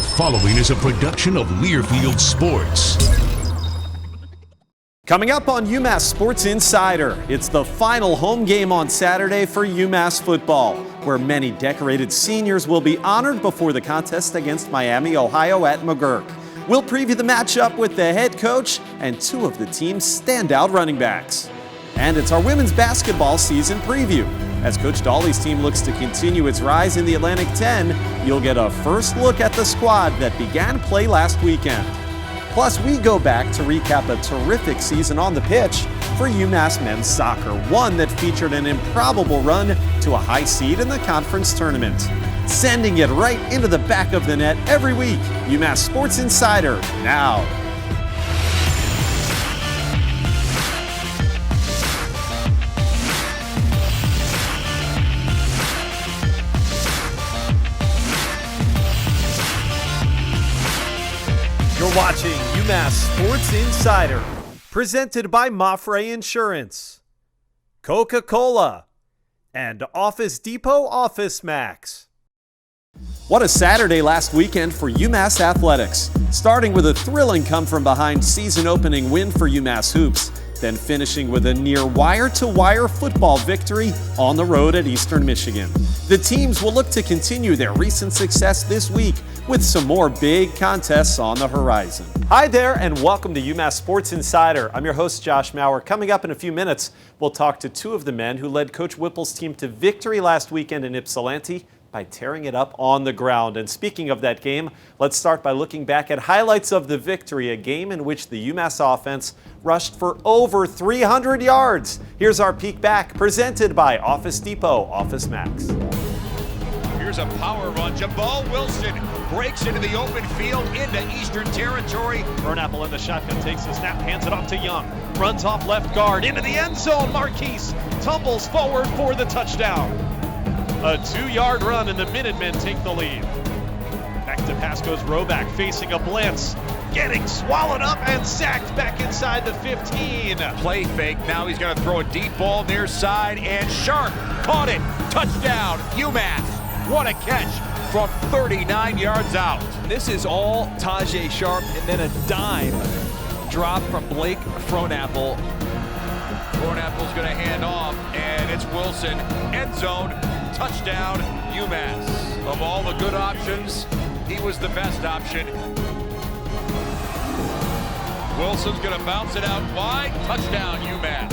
following is a production of Learfield Sports. Coming up on UMass Sports Insider, it's the final home game on Saturday for UMass football, where many decorated seniors will be honored before the contest against Miami, Ohio at McGurk. We'll preview the matchup with the head coach and two of the team's standout running backs. And it's our women's basketball season preview. As Coach Dawley's team looks to continue its rise in the Atlantic 10, you'll get a first look at the squad that began play last weekend. Plus, we go back to recap a terrific season on the pitch for UMass men's soccer, one that featured an improbable run to a high seed in the conference tournament. Sending it right into the back of the net every week. UMass Sports Insider, now. You're watching UMass Sports Insider, presented by Mafre Insurance, Coca-Cola, and Office Depot Office Max. What a Saturday last weekend for UMass athletics, starting with a thrilling come-from-behind season-opening win for UMass Hoops, then finishing with a near wire-to-wire football victory on the road at Eastern Michigan. The teams will look to continue their recent success this week with some more big contests on the horizon. Hi there, and welcome to UMass Sports Insider. I'm your host, Josh Maurer. Coming up in a few minutes, we'll talk to two of the men who led Coach Whipple's team to victory last weekend in Ypsilanti by tearing it up on the ground. And speaking of that game, let's start by looking back at highlights of the victory, a game in which the UMass offense rushed for over 300 yards. Here's our peek back, presented by Office Depot Office Max. Here's a power run. Jamal Wilson breaks into the open field into Eastern territory. Burnapple in the shotgun, takes the snap, hands it off to Young. Runs off left guard into the end zone. Marquis tumbles forward for the touchdown. A 2-yard run and the Minutemen take the lead. Back to pass goes Roback, facing a blitz. Getting swallowed up and sacked back inside the 15. Play fake. Now he's going to throw a deep ball near side, and Sharp caught it. Touchdown, UMass. What a catch from 39 yards out. This is all Tajay Sharp, and then a dime drop from Blake Fronapple. Fronapple's going to hand off, and it's Wilson. End zone. Touchdown, UMass. Of all the good options, he was the best option. Wilson's going to bounce it out wide. Touchdown, UMass.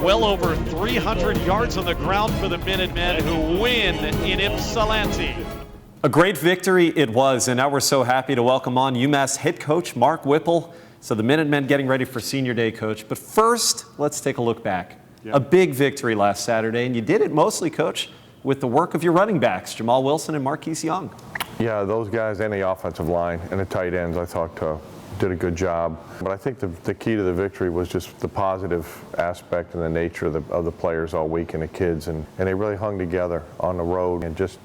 Well over 300 yards on the ground for the Minutemen, who win in Ypsilanti. A great victory it was, and now we're so happy to welcome on UMass head coach Mark Whipple. So the Minutemen getting ready for Senior Day, Coach. But first, let's take a look back. Yep. A big victory last Saturday, and you did it mostly, Coach, with the work of your running backs, Jamal Wilson and Marquis Young. Yeah, those guys and the offensive line and the tight ends, I thought did a good job. But I think the key to the victory was just the positive aspect and the nature of the players all week and the kids, and they really hung together on the road and just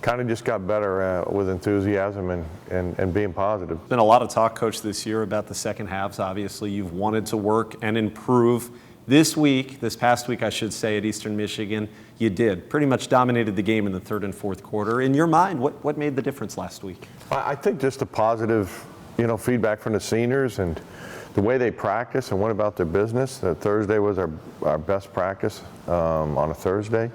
kind of just got better with enthusiasm and being positive. There's been a lot of talk, Coach, this year about the second halves. Obviously, you've wanted to work and improve. This past week, I should say, at Eastern Michigan, you did. Pretty much dominated the game in the third and fourth quarter. In your mind, what made the difference last week? I think just the positive, feedback from the seniors and the way they practice and went about their business. Thursday was our best practice on a Thursday.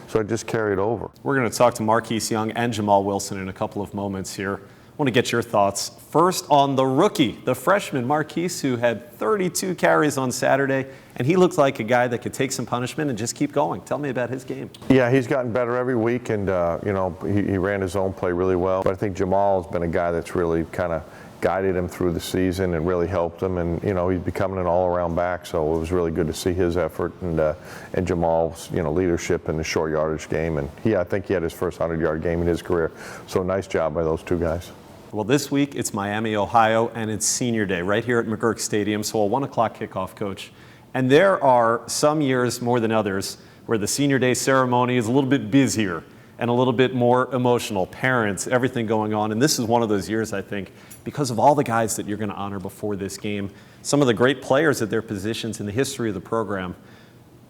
So it just carried over. We're going to talk to Marquis Young and Jamal Wilson in a couple of moments here. I want to get your thoughts first on the rookie, the freshman Marquis, who had 32 carries on Saturday, and he looks like a guy that could take some punishment and just keep going. Tell me about his game. Yeah, he's gotten better every week, and he ran his own play really well. But I think Jamal's been a guy that's really kind of guided him through the season and really helped him, and he's becoming an all-around back. So it was really good to see his effort and Jamal's leadership in the short yardage game. And I think he had his first 100-yard game in his career. So nice job by those two guys. Well, this week it's Miami, Ohio, and it's Senior Day right here at McGurk Stadium, so a 1 o'clock kickoff, Coach. And there are some years more than others where the Senior Day ceremony is a little bit busier and a little bit more emotional. Parents, everything going on. And this is one of those years, I think, because of all the guys that you're going to honor before this game, some of the great players at their positions in the history of the program.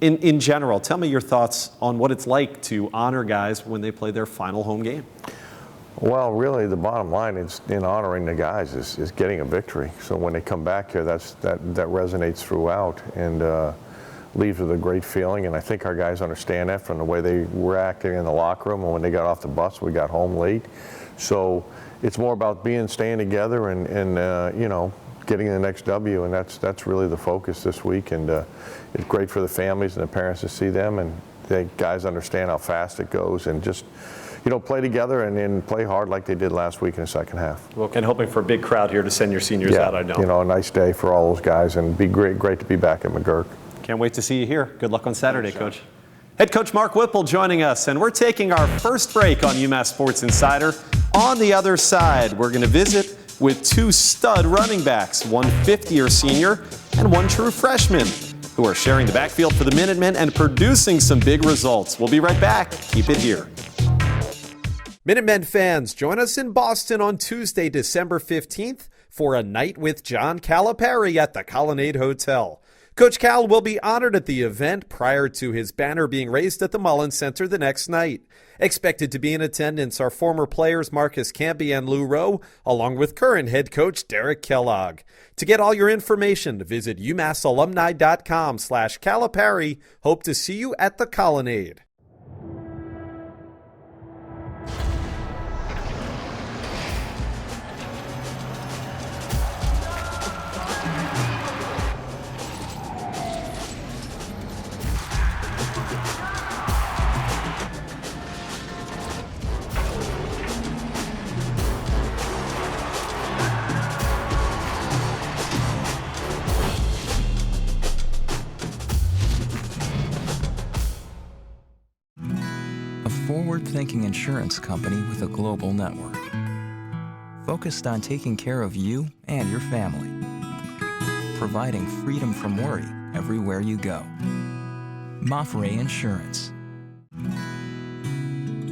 In general, tell me your thoughts on what it's like to honor guys when they play their final home game. Well, really, the bottom line is in honoring the guys is getting a victory. So when they come back here, that resonates throughout and leaves with a great feeling. And I think our guys understand that from the way they were acting in the locker room. And when they got off the bus, we got home late. So it's more about staying together and you know, getting the next W. And that's really the focus this week. And it's great for the families and the parents to see them. And the guys understand how fast it goes and just, you know, play together and then play hard like they did last week in the second half. Well, and hoping for a big crowd here to send your seniors out, I know. You know, a nice day for all those guys, and be great to be back at McGurk. Can't wait to see you here. Good luck on Saturday, Coach. Head coach Mark Whipple joining us, and we're taking our first break on UMass Sports Insider. On the other side, we're going to visit with two stud running backs, one fifth-year senior and one true freshman, who are sharing the backfield for the Minutemen and producing some big results. We'll be right back. Keep it here. Minutemen fans, join us in Boston on Tuesday, December 15th for a night with John Calipari at the Colonnade Hotel. Coach Cal will be honored at the event prior to his banner being raised at the Mullins Center the next night. Expected to be in attendance are former players Marcus Campy and Lou Rowe, along with current head coach Derek Kellogg. To get all your information, visit umassalumni.com/Calipari. Hope to see you at the Colonnade. Forward-thinking insurance company with a global network, focused on taking care of you and your family, providing freedom from worry everywhere you go. Mafre Insurance,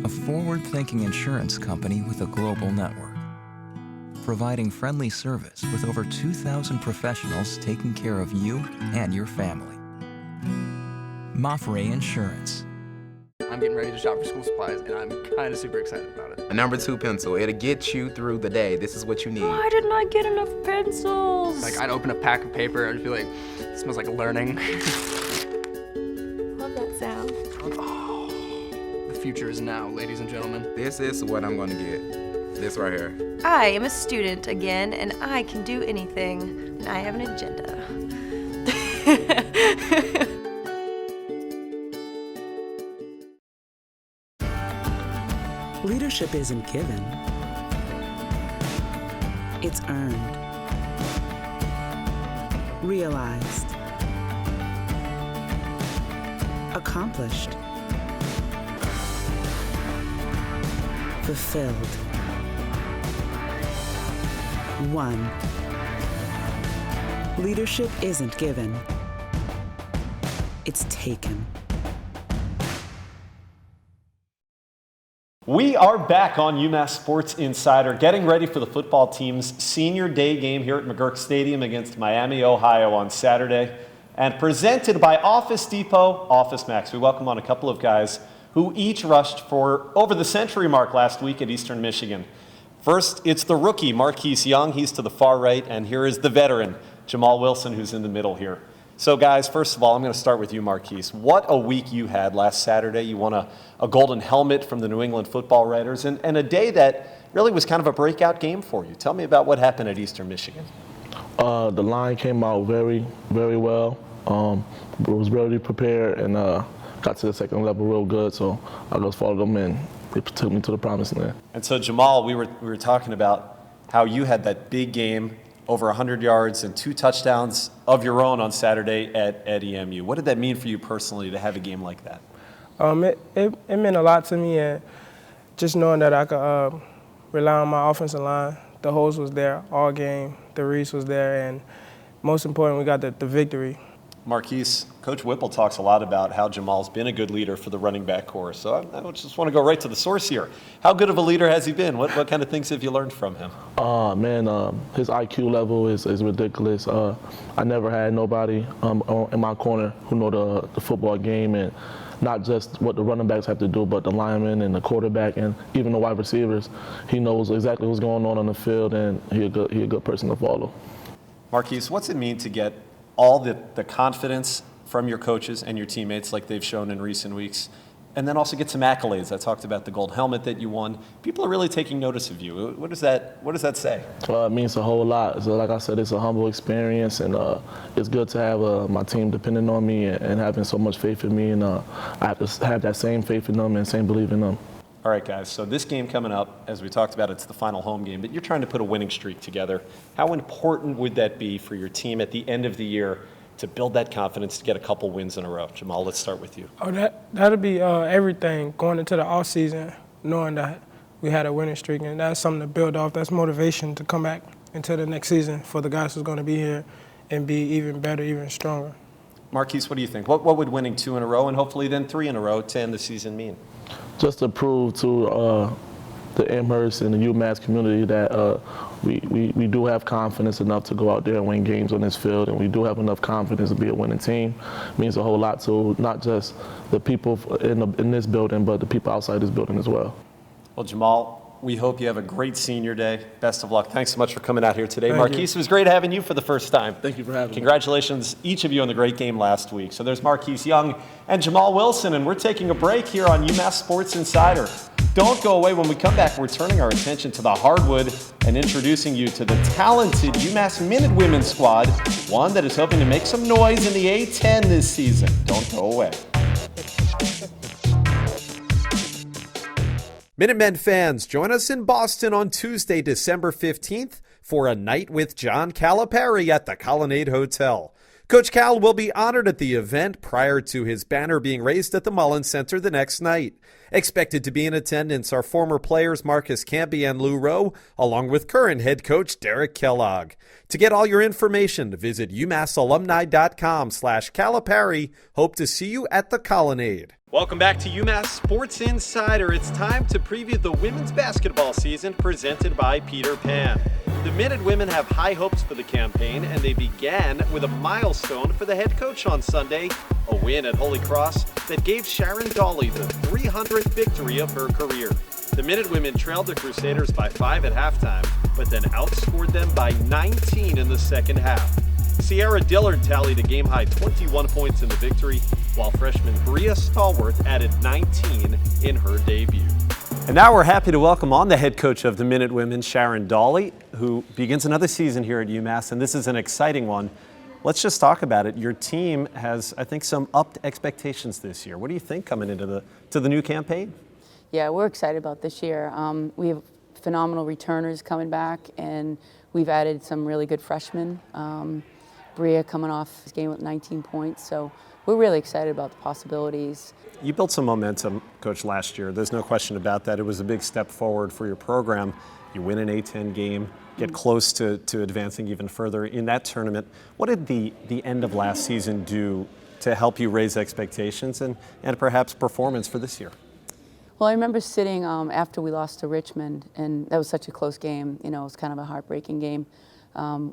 a forward-thinking insurance company with a global network, providing friendly service with over 2,000 professionals taking care of you and your family. Mafre Insurance. I'm getting ready to shop for school supplies, and I'm kind of super excited about it. A number 2 pencil, it'll get you through the day. This is what you need. Why didn't I get enough pencils? Like, I'd open a pack of paper, and I'd be like, it smells like learning. Love that sound. Oh, the future is now, ladies and gentlemen. This is what I'm going to get. This right here. I am a student again, and I can do anything, and I have an agenda. Leadership isn't given. It's earned, realized, accomplished, fulfilled, won. Leadership isn't given. It's taken. We are back on UMass Sports Insider, getting ready for the football team's senior day game here at McGurk Stadium against Miami, Ohio on Saturday. And presented by Office Depot, Office Max. We welcome on a couple of guys who each rushed for over the century mark last week at Eastern Michigan. First, it's the rookie, Marquis Young. He's to the far right. And here is the veteran, Jamal Wilson, who's in the middle here. So, guys, first of all, I'm going to start with you, Marquis. What a week you had last Saturday. You won a golden helmet from the New England Football Writers, and a day that really was kind of a breakout game for you. Tell me about what happened at Eastern Michigan. The line came out very, very well. Was really prepared and got to the second level real good, so I just followed them and they took me to the promised land. And so, Jamal, we were talking about how you had that big game, over 100 yards and 2 touchdowns of your own on Saturday at EMU. What did that mean for you personally to have a game like that? It meant a lot to me, and just knowing that I could rely on my offensive line. The host was there all game. The Reese was there, and most important, we got the victory. Marquis, Coach Whipple talks a lot about how Jamal's been a good leader for the running back corps. So I just want to go right to the source here. How good of a leader has he been? What kind of things have you learned from him? His IQ level is ridiculous. I never had nobody in my corner who know the football game, and not just what the running backs have to do, but the linemen and the quarterback and even the wide receivers. He knows exactly what's going on the field, and he's a good person to follow. Marquis, what's it mean to get all the confidence from your coaches and your teammates like they've shown in recent weeks, and then also get some accolades? I talked about the gold helmet that you won. People are really taking notice of you. What does that say? Well, it means a whole lot. So like I said, it's a humble experience, and it's good to have my team depending on me and having so much faith in me, and I have to have that same faith in them and same belief in them. All right, guys, so this game coming up, as we talked about, it's the final home game, but you're trying to put a winning streak together. How important would that be for your team at the end of the year to build that confidence to get a couple wins in a row? Jamal, let's start with you. Oh, that'll be everything going into the off season, knowing that we had a winning streak, and that's something to build off. That's motivation to come back into the next season for the guys who's going to be here and be even better, even stronger. Marquis, what do you think? What would winning 2 in a row and hopefully then 3 in a row to end the season mean? Just to prove to the Amherst and the UMass community that we do have confidence enough to go out there and win games on this field, and we do have enough confidence to be a winning team. It means a whole lot to not just the people in this building, but the people outside this building as well. Well, Jamal, we hope you have a great senior day. Best of luck. Thanks so much for coming out here today. Thank Marquis, you. it was great having you for the first time. Thank you for having me. Congratulations, each of you, on the great game last week. So there's Marquis Young and Jamal Wilson, and we're taking a break here on UMass Sports Insider. Don't go away. When we come back, we're turning our attention to the hardwood and introducing you to the talented UMass Minute Women squad, one that is hoping to make some noise in the A-10 this season. Don't go away. Minutemen fans, join us in Boston on Tuesday, December 15th for a night with John Calipari at the Colonnade Hotel. Coach Cal will be honored at the event prior to his banner being raised at the Mullins Center the next night. Expected to be in attendance are former players Marcus Camby and Lou Rowe, along with current head coach Derek Kellogg. To get all your information, visit umassalumni.com/Calipari. Hope to see you at the Colonnade. Welcome back to UMass Sports Insider. It's time to preview the women's basketball season presented by Peter Pan. The Minute Women have high hopes for the campaign, and they began with a milestone for the head coach on Sunday, a win at Holy Cross that gave Sharon Dawley the 300th victory of her career. The Minute Women trailed the Crusaders by 5 at halftime, but then outscored them by 19 in the second half. Cierra Dillard tallied a game-high 21 points in the victory, while freshman Bria Stallworth added 19 in her debut. And now we're happy to welcome on the head coach of the Minute Women, Sharon Dawley, who begins another season here at UMass, and this is an exciting one. Let's just talk about it. Your team has, I think, some upped expectations this year. What do you think coming into the new campaign? Yeah, we're excited about this year. We have phenomenal returners coming back, and we've added some really good freshmen. Bria coming off his game with 19 points, so we're really excited about the possibilities. You built some momentum, Coach, last year. There's no question about that. It was a big step forward for your program. You win an A-10 game, get close to advancing even further in that tournament. What did the end of last season do to help you raise expectations and perhaps performance for this year? Well, I remember sitting after we lost to Richmond, and that was such a close game. You know, it was kind of a heartbreaking game.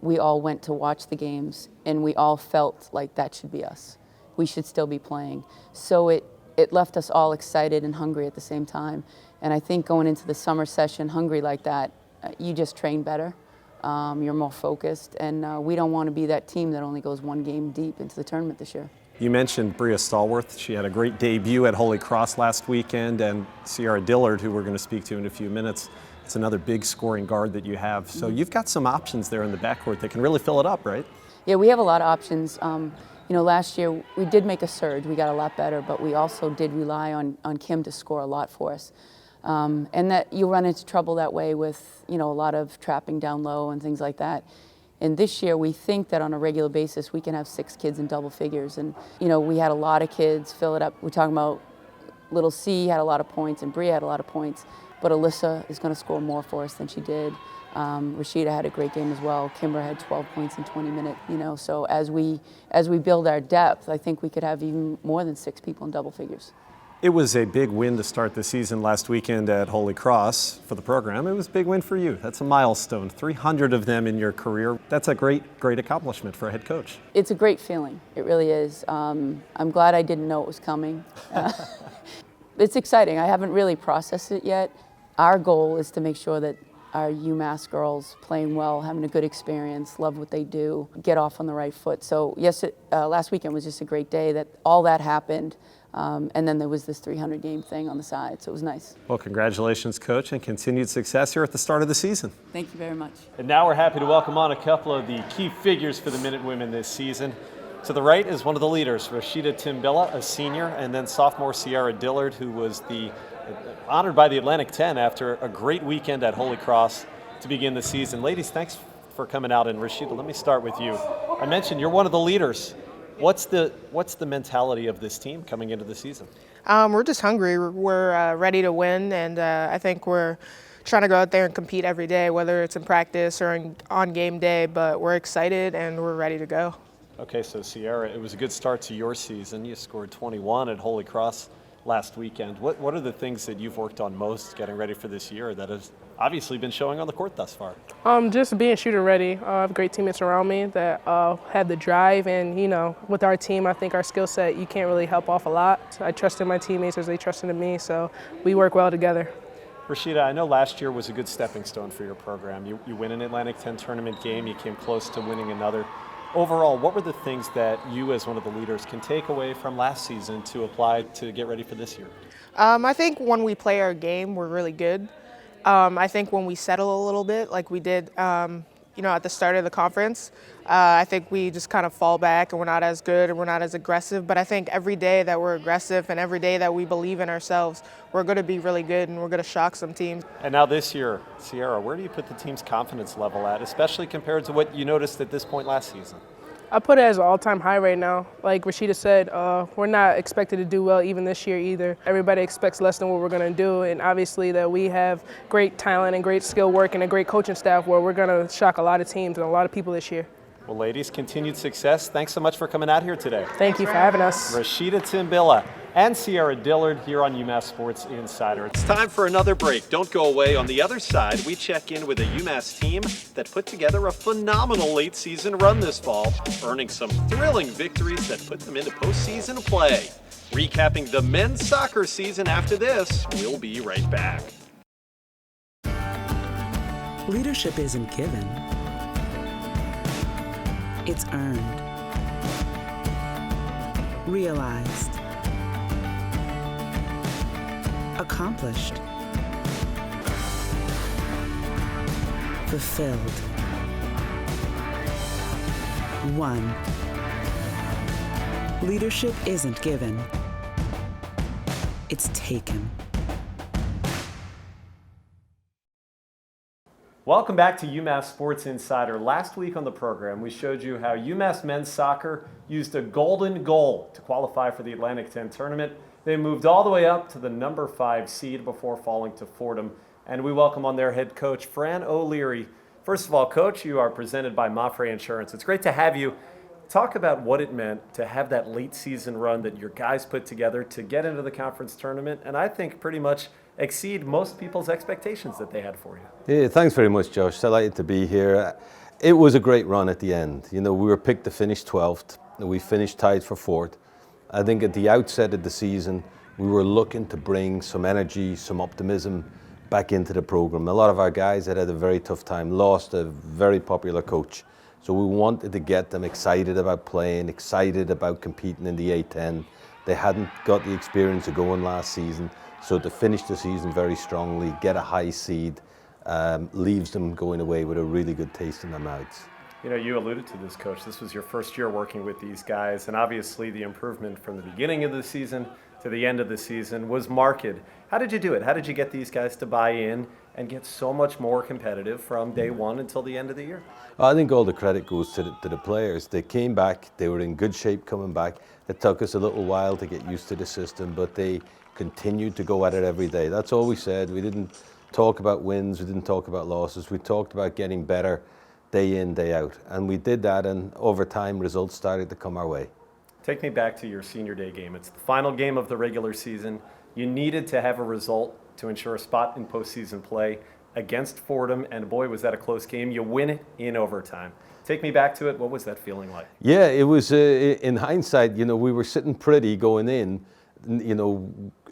We all went to watch the games, and we all felt like that should be us. We should still be playing. So it left us all excited and hungry at the same time. And I think going into the summer session hungry like that, you just train better. You're more focused, and we don't want to be that team that only goes one game deep into the tournament this year. You mentioned Bria Stallworth. She had a great debut at Holy Cross last weekend, and Cierra Dillard, who we're going to speak to in a few minutes. It's another big scoring guard that you have. So you've got some options there in the backcourt that can really fill it up, right? Yeah, we have a lot of options. You know, last year we did make a surge. We got a lot better, but we also did rely on Kim to score a lot for us. And that you run into trouble that way with, you know, a lot of trapping down low and things like that. And this year we think that on a regular basis we can have 6 kids in double figures. And, you know, we had a lot of kids fill it up. We're talking about little C had a lot of points and Bria had a lot of points, but Alyssa is going to score more for us than she did. Rashida had a great game as well. Kimber had 12 points in 20 minutes, you know. So as we build our depth, I think we could have even more than 6 people in double figures. It was a big win to start the season last weekend at Holy Cross for the program. It was a big win for you. That's a milestone. 300 of them in your career. That's a great accomplishment for a head coach. It's a great feeling. It really is. I'm glad I didn't know it was coming. It's exciting. I haven't really processed it yet. Our goal is to make sure that our UMass girls playing well, having a good experience, love what they do, get off on the right foot. So yes, last weekend was just a great day that all that happened. And then there was this 300 game thing on the side, so it was nice. Well, congratulations, Coach, and continued success here at the start of the season. Thank you very much. And now we're happy to welcome on a couple of the key figures for the Minute Women this season. To the right is one of the leaders, Rashida Timbilla, a senior, and then sophomore Cierra Dillard, who was honored by the Atlantic 10 after a great weekend at Holy Cross to begin the season. Ladies, thanks for coming out. And Rashida, let me start with you. I mentioned you're one of the leaders. What's the mentality of this team coming into the season? We're just hungry. We're ready to win, and I think we're trying to go out there and compete every day, whether it's in practice or on game day, but we're excited and we're ready to go. Okay, so Cierra, it was a good start to your season. You scored 21 at Holy Cross last weekend. What are the things that you've worked on most getting ready for this year that has obviously been showing on the court thus far? Just being shooter ready. I have great teammates around me that have the drive, and with our team, I think our skill set, you can't really help off a lot. I trusted my teammates as they trusted in me, so we work well together. Rashida, I know last year was a good stepping stone for your program. You win an Atlantic 10 tournament game, you came close to winning another. Overall, what were the things that you as one of the leaders can take away from last season to apply to get ready for this year? I think when we play our game, we're really good. I think when we settle a little bit, like we did at the start of the conference, I think we just kind of fall back and we're not as good and we're not as aggressive. But I think every day that we're aggressive and every day that we believe in ourselves, we're going to be really good and we're going to shock some teams. And now this year, Cierra, where do you put the team's confidence level at, especially compared to what you noticed at this point last season? I put it as an all-time high right now. Like Rashida said, we're not expected to do well even this year either. Everybody expects less than what we're going to do, and obviously that we have great talent and great skill work and a great coaching staff where we're going to shock a lot of teams and a lot of people this year. Well, ladies, continued success. Thanks so much for coming out here today. Thank you for having us. Rashida Timbilla and Cierra Dillard here on UMass Sports Insider. It's time for another break. Don't go away. On the other side, we check in with a UMass team that put together a phenomenal late season run this fall, earning some thrilling victories that put them into postseason play. Recapping the men's soccer season after this, we'll be right back. Leadership isn't given. It's earned, realized, accomplished, fulfilled. One. Leadership isn't given. It's taken. Welcome back to UMass Sports Insider. Last week on the program, we showed you how UMass men's soccer used a golden goal to qualify for the Atlantic 10 tournament. They moved all the way up to the number 5 seed before falling to Fordham. And we welcome on their head coach, Fran O'Leary. First of all, Coach, you are presented by Marquis Insurance. It's great to have you. Talk about what it meant to have that late season run that your guys put together to get into the conference tournament, and I think pretty much exceed most people's expectations that they had for you. Yeah, thanks very much, Josh. Delighted to be here. It was a great run at the end. We were picked to finish 12th, and we finished tied for 4th. I think at the outset of the season, we were looking to bring some energy, some optimism back into the program. A lot of our guys had a very tough time, lost a very popular coach. So we wanted to get them excited about playing, excited about competing in the A10. They hadn't got the experience of going last season. So to finish the season very strongly, get a high seed, leaves them going away with a really good taste in their mouths. You alluded to this, Coach. This was your first year working with these guys, and obviously the improvement from the beginning of the season to the end of the season was marked. How did you do it? How did you get these guys to buy in and get so much more competitive from day one until the end of the year? I think all the credit goes to the players. They came back, they were in good shape coming back. It took us a little while to get used to the system, but they continued to go at it every day. That's all we said. We didn't talk about wins, we didn't talk about losses. We talked about getting better day in, day out. And we did that, and over time, results started to come our way. Take me back to your senior day game. It's the final game of the regular season. You needed to have a result to ensure a spot in postseason play against Fordham, and boy, was that a close game. You win it in overtime. Take me back to it. What was that feeling like? Yeah, it was, in hindsight, we were sitting pretty going in.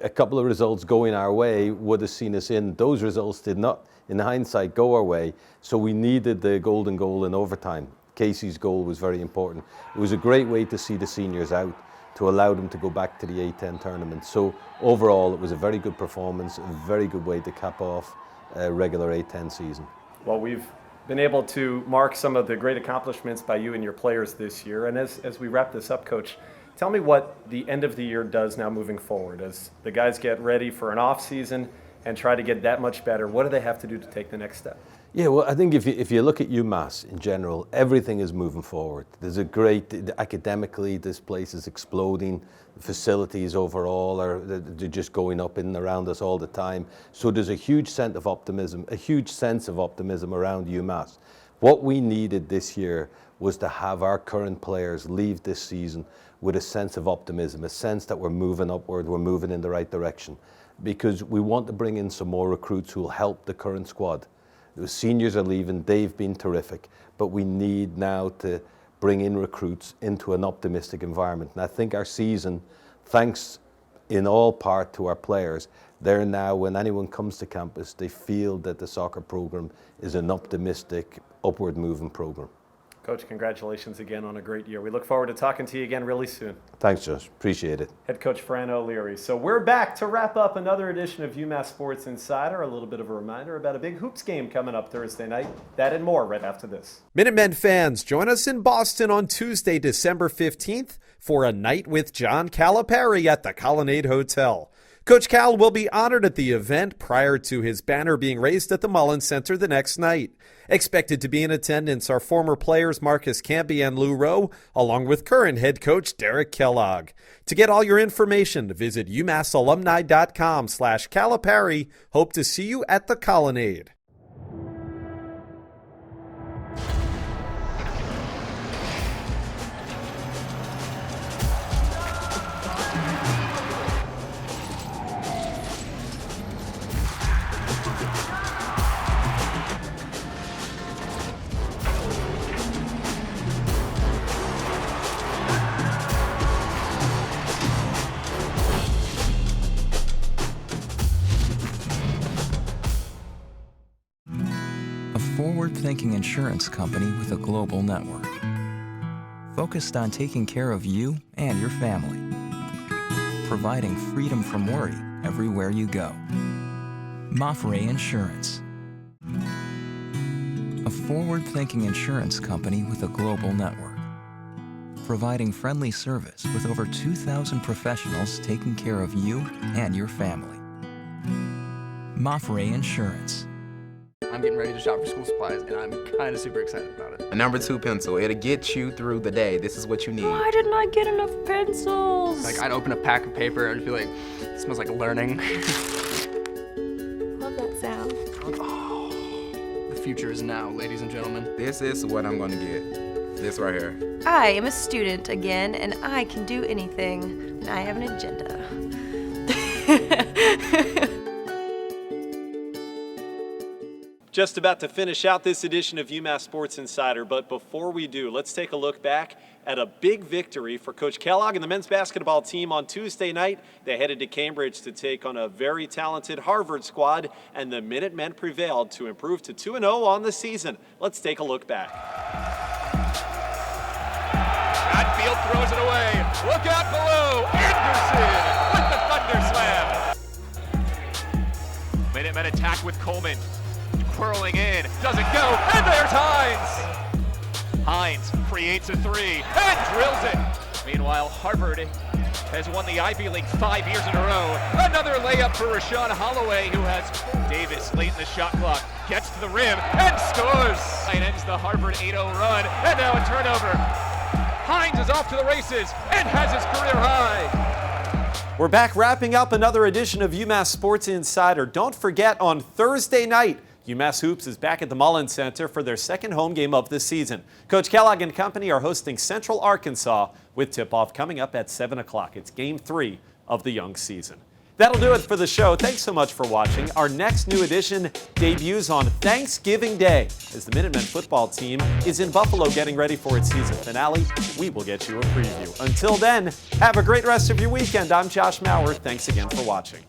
A couple of results going our way would have seen us in. Those results did not, in hindsight, go our way. So we needed the golden goal in overtime. Casey's goal was very important. It was a great way to see the seniors out, to allow them to go back to the A10 tournament. So overall, it was a very good performance, a very good way to cap off a regular A10 season. Well, we've been able to mark some of the great accomplishments by you and your players this year. And as we wrap this up, Coach, tell me what the end of the year does now moving forward. As the guys get ready for an off season and try to get that much better, what do they have to do to take the next step? Yeah, well, I think if you look at UMass in general, everything is moving forward. There's a great, academically, this place is exploding. The facilities overall they're just going up in and around us all the time. So there's a huge sense of optimism around UMass. What we needed this year was to have our current players leave this season with a sense of optimism, a sense that we're moving upward, we're moving in the right direction. Because we want to bring in some more recruits who will help the current squad. The seniors are leaving, they've been terrific, but we need now to bring in recruits into an optimistic environment. And I think our season, thanks in all part to our players, they're now, when anyone comes to campus, they feel that the soccer program is an optimistic, upward moving program. Coach, congratulations again on a great year. We look forward to talking to you again really soon. Thanks, Josh. Appreciate it. Head coach Fran O'Leary. So we're back to wrap up another edition of UMass Sports Insider. A little bit of a reminder about a big hoops game coming up Thursday night. That and more right after this. Minutemen fans, join us in Boston on Tuesday, December 15th for a night with John Calipari at the Colonnade Hotel. Coach Cal will be honored at the event prior to his banner being raised at the Mullins Center the next night. Expected to be in attendance are former players Marcus Camby and Lou Rowe, along with current head coach Derek Kellogg. To get all your information, visit umassalumni.com/Calipari. Hope to see you at the Colonnade. Forward-thinking insurance company with a global network, focused on taking care of you and your family, providing freedom from worry everywhere you go. Marquis Insurance, a forward-thinking insurance company with a global network, providing friendly service with over 2,000 professionals taking care of you and your family. Marquis Insurance. I'm getting ready to shop for school supplies, and I'm kind of super excited about it. A number 2 pencil. It'll get you through the day. This is what you need. Why didn't I get enough pencils? Like, I'd open a pack of paper and be like, it smells like learning. Love that sound. Oh, the future is now, ladies and gentlemen. This is what I'm going to get. This right here. I am a student again, and I can do anything, and I have an agenda. Just about to finish out this edition of UMass Sports Insider, but before we do, let's take a look back at a big victory for Coach Kellogg and the men's basketball team on Tuesday night. They headed to Cambridge to take on a very talented Harvard squad, and the Minutemen prevailed to improve to 2-0 on the season. Let's take a look back. Hatfield throws it away. Look out below. Anderson with the thunder slam. Minutemen attack with Coleman. Twirling in, doesn't go, and there's Hines! Hines creates a 3 and drills it. Meanwhile, Harvard has won the Ivy League 5 years in a row. Another layup for Rashawn Holloway, who has Davis late in the shot clock. Gets to the rim and scores! And ends the Harvard 8-0 run, and now a turnover. Hines is off to the races and has his career high. We're back wrapping up another edition of UMass Sports Insider. Don't forget, on Thursday night, UMass Hoops is back at the Mullen Center for their second home game of the season. Coach Kellogg and company are hosting Central Arkansas with tip-off coming up at 7 o'clock. It's Game 3 of the young season. That'll do it for the show. Thanks so much for watching. Our next new edition debuts on Thanksgiving Day as the Minutemen football team is in Buffalo getting ready for its season finale. We will get you a preview. Until then, have a great rest of your weekend. I'm Josh Maurer. Thanks again for watching.